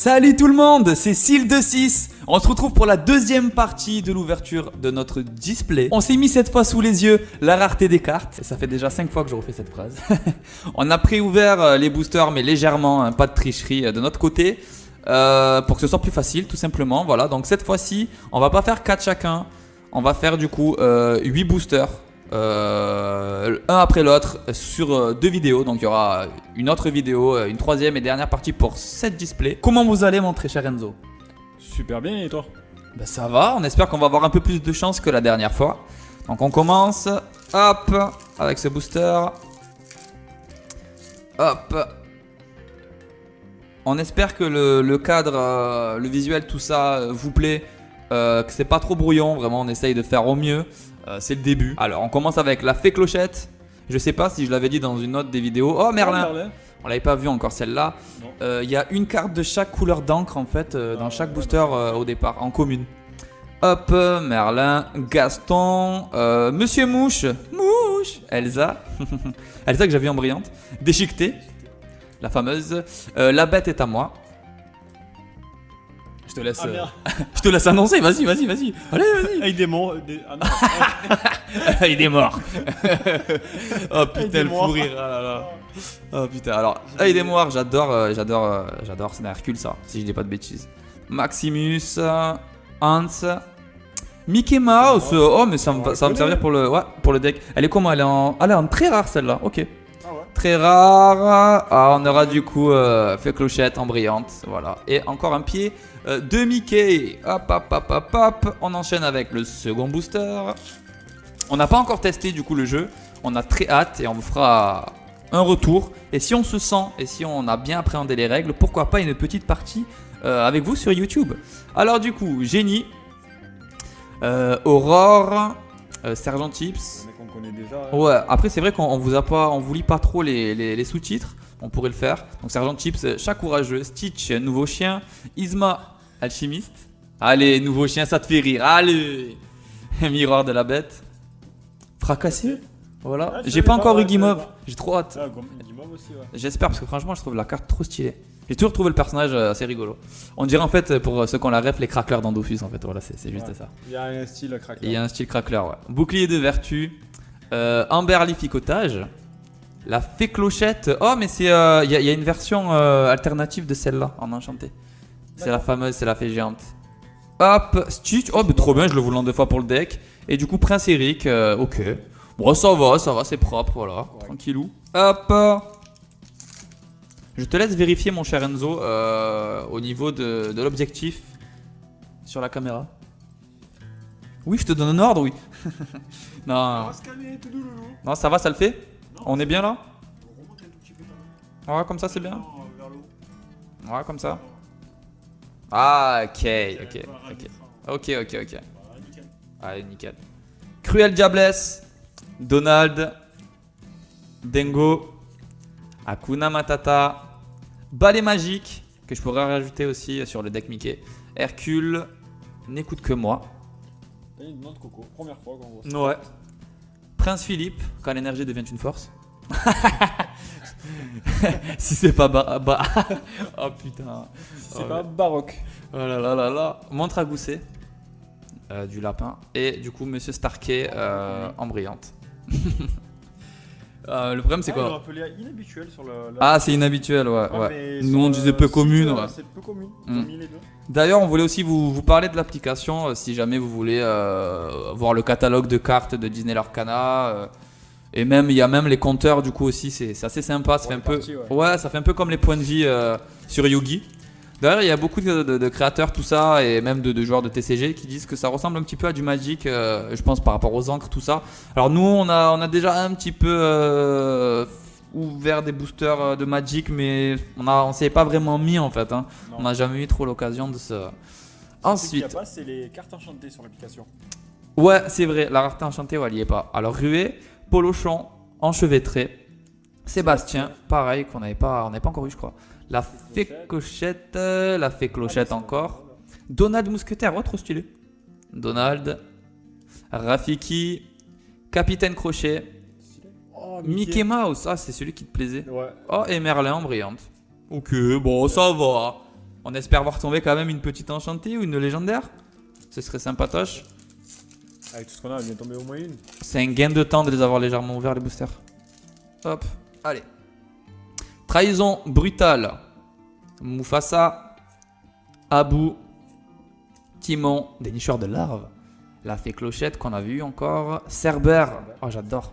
Salut tout le monde, c'est Syl26. On se retrouve pour la deuxième partie de l'ouverture de notre display. On s'est mis cette fois sous les yeux la rareté des cartes. Et ça fait déjà 5 fois que je refais cette phrase. On a pré-ouvert les boosters mais légèrement, hein, pas de tricherie de notre côté. Pour que ce soit plus facile tout simplement. Voilà, donc cette fois-ci, on va pas faire 4 chacun. On va faire du coup 8 boosters. Un après l'autre sur 2 vidéos. Donc il y aura une autre vidéo, une troisième et dernière partie pour 7 displays. Comment vous allez mon très cher Enzo? Super bien, et toi? Ben ça va, on espère qu'on va avoir un peu plus de chance que la dernière fois. Donc on commence, hop, avec ce booster. Hop. On espère que le cadre, le visuel, tout ça vous plaît. Que c'est pas trop brouillon, vraiment on essaye de faire au mieux. C'est le début. Alors on commence avec la fée clochette. Je sais pas si je l'avais dit dans une autre des vidéos. Oh Merlin. On l'avait pas vu encore celle-là. Il y a une carte de chaque couleur d'encre en fait dans chaque booster au départ en commune. Hop, Merlin, Gaston, Monsieur Mouche, Elsa, Elsa que j'avais en brillante, Déchiquetée, la fameuse, la bête est à moi. Je te laisse, je te laisse annoncer, vas-y. Allez, vas-y. Avec des mots. Il est mort. Oh putain, le fou rire. Ah là là. Oh putain, alors, il est mort, j'adore, c'est un Hercule ça, si je dis pas de bêtises. Maximus, Hans, Mickey Mouse, oh mais ça va me servir pour le deck. Elle est comment? Elle est en très rare celle-là, ok. Très rare. Ah, on aura du coup fait clochette en brillante, voilà. Et encore un pied de Mickey. Hop. On enchaîne avec le second booster. On n'a pas encore testé du coup le jeu. On a très hâte et on vous fera un retour. Et si on se sent et si on a bien appréhendé les règles, pourquoi pas une petite partie avec vous sur YouTube. Alors du coup, Génie, Aurore, Sergent Chips. On connaît déjà. Hein. Ouais, après c'est vrai qu'on vous lit pas trop les sous-titres, on pourrait le faire. Donc Sergent Chips, chat courageux, Stitch, nouveau chien, Isma, alchimiste. Allez, nouveau chien, ça te fait rire, allez. Miroir de la bête. Fracassé. Voilà, Ah, j'ai pas encore eu Guimauve, j'ai trop hâte. Ah, Guimauve aussi, ouais. J'espère parce que franchement je trouve la carte trop stylée. J'ai toujours trouvé le personnage assez rigolo. On dirait en fait pour ceux qui ont la ref les craqueleurs dans Dofus en fait, voilà c'est juste ça. Il y a un style craqueleur. Il y a un style craqueleur, ouais. Bouclier de vertu, Amberlificotage, la fée clochette. Oh mais c'est il y a une version alternative de celle-là en enchanté. C'est la fameuse, c'est la fée géante. Hop, Stitch, oh mais trop bien, je le voulais en 2 fois pour le deck. Et du coup Prince Eric, ok. Bon ça va, c'est propre, voilà, ouais. Tranquillou. Hop. Je te laisse vérifier mon cher Enzo au niveau de l'objectif sur la caméra. Oui, je te donne un ordre, oui. Non. On va se calmer, tout doux. Non, ça va, ça le fait? Non, on est bien là? On remonte un tout petit peu quand même. Ouais, comme ça c'est bien. Vers le haut. Ouais, comme ça. Ah, ok. Ok. Voilà, nickel. Allez, nickel. Cruel Diablesse, Donald, Dengo, Hakuna Matata, Balai Magique, que je pourrais rajouter aussi sur le deck Mickey, Hercule, N'écoute que moi. T'as une note Coco, première fois qu'on voit ça. Ouais. Prince Philippe, quand l'énergie devient une force. Si c'est pas oh putain. C'est pas baroque. Oh là là. Montre à gousset. Du lapin. Et du coup, Monsieur Starkey en brillante. Le problème, c'est Ils l'ont quoi? appelé inhabituel sur le. Ah, c'est inhabituel, ouais. Mais Nous, sur on le disait peu site, commune. Ouais. C'est peu commune. Ils ont mis les deux. D'ailleurs, on voulait aussi vous parler de l'application si jamais vous voulez voir le catalogue de cartes de Disney Lorcana. Et même, il y a même les compteurs, du coup, aussi. C'est assez sympa. Ça fait un peu. Ouais, ça fait un peu comme les points de vie sur Yugi. D'ailleurs, il y a beaucoup de créateurs, tout ça, et même de joueurs de TCG qui disent que ça ressemble un petit peu à du Magic, je pense, par rapport aux encres, tout ça. Alors, nous, on a déjà un petit peu ouvert des boosters de Magic, mais on s'y est pas vraiment mis en fait. Hein. On n'a jamais eu trop l'occasion de se. Ensuite. Ce qu'il n'y a pas, c'est les cartes enchantées sur l'application. Ouais, c'est vrai, la rareté enchantée, ouais, elle y est pas. Alors, Ruée, Polochon, Enchevêtré, Sébastien, pareil, on n'a pas encore eu, je crois. La fée clochette encore. Donald Mousquetaire, oh trop stylé. Donald, Rafiki, Capitaine Crochet, Oh, Mickey Mouse, ah c'est celui qui te plaisait. Ouais. Oh et Merlin en brillante. Ok, bon ça va. On espère voir tomber quand même une petite enchantée ou une légendaire. Ce serait sympatoche. Avec tout ce qu'on a, il vient tomber au moins une. C'est un gain de temps de les avoir légèrement ouverts les boosters. Hop, allez. Trahison brutale. Mufasa. Abu. Timon, dénicheur de larves. La fée Clochette qu'on a vu encore. Cerber. Oh, j'adore.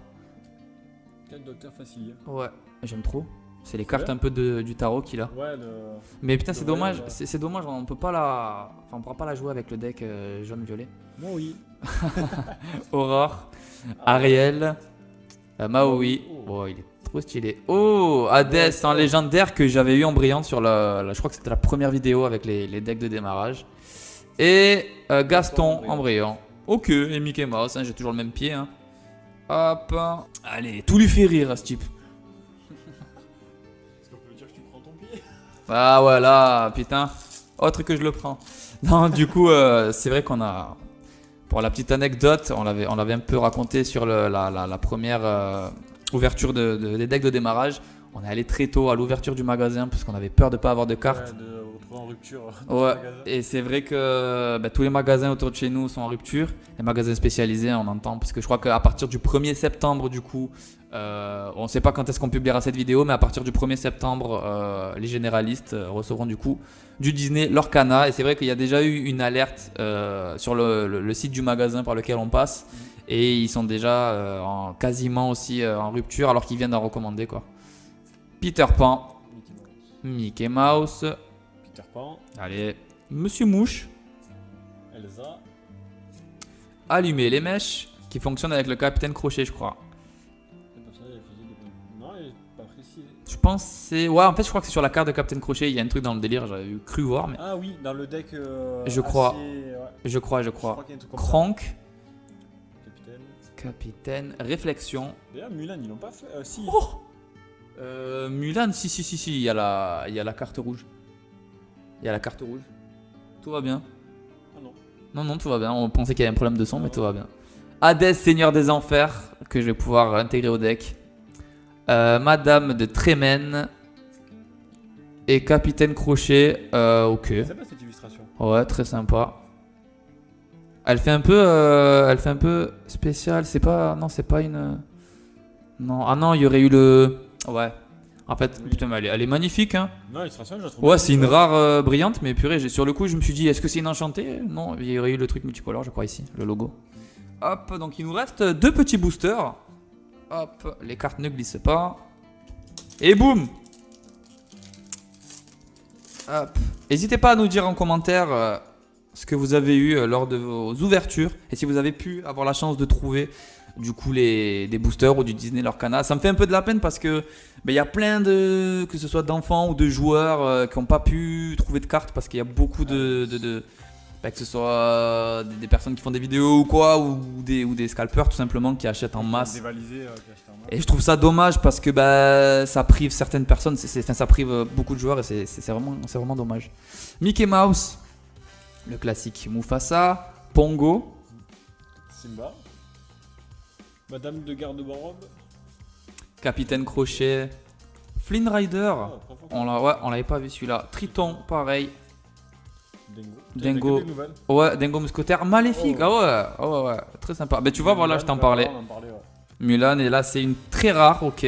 4 docteurs faciles. Ouais, j'aime trop. C'est les cartes un peu du tarot qu'il a. Ouais, Mais putain, c'est le dommage. voyage, C'est dommage, on peut pas la. Enfin, on pourra pas la jouer avec le deck jaune-violet. moi oui. Aurore. Ariel. Maui. Oh, il est trop stylé. Oh, Hades en légendaire que j'avais eu en brillant sur je crois que c'était la première vidéo avec les decks de démarrage. Et Gaston en brillant. Ok, et Mickey Mouse, hein, j'ai toujours le même pied. Hein. Hop. Allez, tout lui fait rire à ce type. Est-ce qu'on peut dire que tu prends ton pied? Ah voilà, putain. Autre que je le prends. Non, du coup, c'est vrai qu'on a... Pour la petite anecdote, on l'avait un peu raconté sur la première ouverture des decks de démarrage. On est allé très tôt à l'ouverture du magasin parce qu'on avait peur de ne pas avoir de cartes. Ouais, de retrouver en rupture. Ouais, et c'est vrai que tous les magasins autour de chez nous sont en rupture. Les magasins spécialisés, on entend, parce que je crois qu'à partir du 1er septembre, du coup, on ne sait pas quand est-ce qu'on publiera cette vidéo, mais à partir du 1er septembre, les généralistes recevront du coup du Disney Lorcana. Et c'est vrai qu'il y a déjà eu une alerte sur le site du magasin par lequel on passe. Et ils sont déjà quasiment aussi en rupture alors qu'ils viennent d'en recommander, quoi. Peter Pan, Mickey Mouse, Peter Pan, allez, Monsieur Mouche, Elsa, allumer les mèches qui fonctionnent avec le Capitaine Crochet, je crois. le personnage est physique de... Non, il est pas précisé. Je pense que c'est... Ouais, en fait, je crois que c'est sur la carte de Capitaine Crochet, il y a un truc dans le délire, j'avais cru voir, mais... Ah oui, dans le deck. Je crois. Ouais. Je crois. Je crois qu'il y a un truc comme ça. Cronk, Capitaine. Capitaine, Réflexion. D'ailleurs, Mulan, ils l'ont pas fait. Si. Oh Mulan, si, il y a la carte rouge. Il y a la carte rouge. Tout va bien. Ah non. Non, tout va bien. On pensait qu'il y avait un problème de son, mais tout va bien. Hades, Seigneur des Enfers, que je vais pouvoir intégrer au deck. Madame de Trémène. Et Capitaine Crochet. Ok. C'est pas cette illustration. Ouais, très sympa. Elle fait un peu spécial. C'est pas... Non, c'est pas une... Non. Ah non, il y aurait eu le... Ouais. En fait, Oui. putain, mais elle est magnifique, hein. Non, l'illustration, je la trouve. Ouais, bien. c'est une rare brillante, mais purée, sur le coup, je me suis dit, est-ce que c'est une enchantée? Non, il y aurait eu le truc multicolore, je crois, ici, le logo. Hop, donc il nous reste 2 petits boosters. Hop, les cartes ne glissent pas. Et boum! Hop. N'hésitez pas à nous dire en commentaire ce que vous avez eu lors de vos ouvertures et si vous avez pu avoir la chance de trouver du coup des boosters ou du Disney Lorcana. Ça me fait un peu de la peine parce que il y a plein de, que ce soit d'enfants ou de joueurs qui n'ont pas pu trouver de cartes parce qu'il y a beaucoup que ce soit des personnes qui font des vidéos ou quoi, ou des scalpers tout simplement qui achètent en masse. Dévalisé, qui achètent en masse. Et je trouve ça dommage parce que ça prive certaines personnes, ça prive beaucoup de joueurs et c'est vraiment dommage. Mickey Mouse, le classique Mufasa, Pongo, Simba. Madame de garde-robe. Capitaine Crochet, Flynn Rider, Ah, on l'avait pas vu celui-là. Triton, pareil. Dingo. Dingo. Ouais, Dingo Mousquetaire, Maléfique. Oh. Ah ouais, très sympa. Ben tu vois, voilà, je t'en parlais. On en parlait, ouais. Mulan, et là c'est une très rare, ok.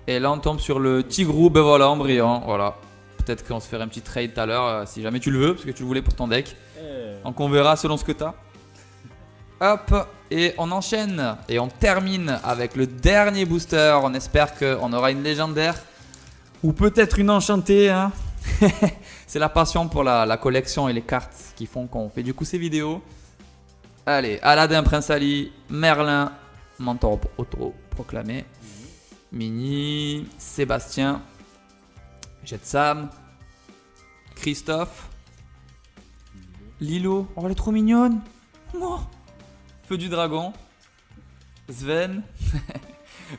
Et là on tombe sur le Tigrou, ben voilà, en brillant, voilà. Peut-être qu'on se ferait un petit trade tout à l'heure si jamais tu le veux, parce que tu le voulais pour ton deck. Donc on verra selon ce que t'as. Hop, et on enchaîne et on termine avec le dernier booster. On espère qu'on aura une légendaire ou peut-être une enchantée. Hein. C'est la passion pour la collection et les cartes qui font qu'on fait du coup ces vidéos. Allez, Aladdin, Prince Ali, Merlin, mentor auto-proclamé, Mini, Sébastien, Jetsam, Christophe, Lilo, oh elle est trop mignonne. Oh. Feu du dragon, Sven,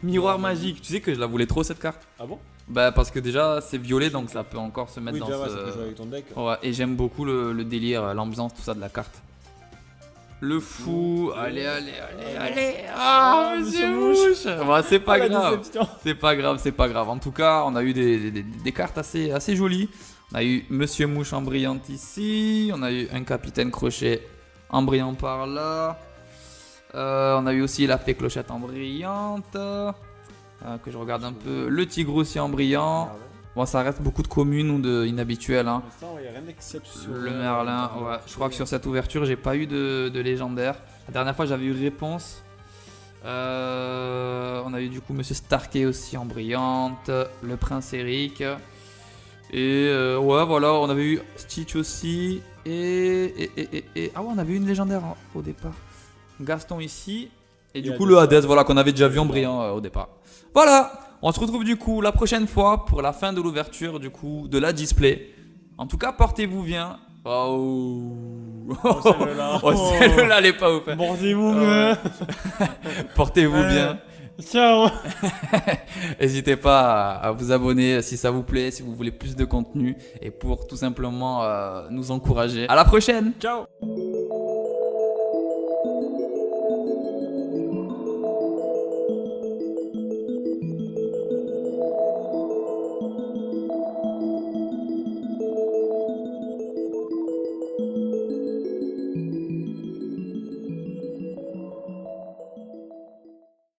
Miroir magique. Tu sais que je la voulais trop cette carte. Ah bon? Bah parce que déjà c'est violet donc ça peut encore se mettre Oui, dans déjà, ouais, ce... ça peut jouer avec ton deck. Ouais, et j'aime beaucoup le délire, l'ambiance, tout ça de la carte. Le fou, allez. Ah, monsieur Mouche. Bon, c'est pas grave. C'est pas grave. En tout cas, on a eu des cartes assez jolies. On a eu Monsieur Mouche en brillant ici. On a eu un Capitaine Crochet en brillant par là. On a eu aussi la Fée Clochette en brillante. Que je regarde un peu. Le Tigre aussi en brillant. Ah ouais. Bon, ça reste beaucoup de communes ou de inhabituels. Hein. Pour l'instant, il n'y a rien d'exceptionnel. Le Merlin, ouais. Je crois que sur cette ouverture, j'ai pas eu de légendaire. La dernière fois, j'avais eu Réponse. On a eu du coup Monsieur Starkey aussi en brillante. Le Prince Eric. Et ouais, voilà, on avait eu Stitch aussi. Ah ouais, on avait eu une légendaire au départ. Gaston ici. Et du Et coup, le Hades, Hades, voilà, qu'on avait déjà vu en brillant au départ. Voilà, on se retrouve du coup la prochaine fois pour la fin de l'ouverture du coup de la display. En tout cas, portez-vous bien. Oh, celle-là. oh celle-là, elle est pas ouf. Mordez-vous Ouais. Portez-vous bien. Ciao. N'hésitez pas à vous abonner si ça vous plaît, si vous voulez plus de contenu et pour tout simplement nous encourager. À la prochaine. Ciao.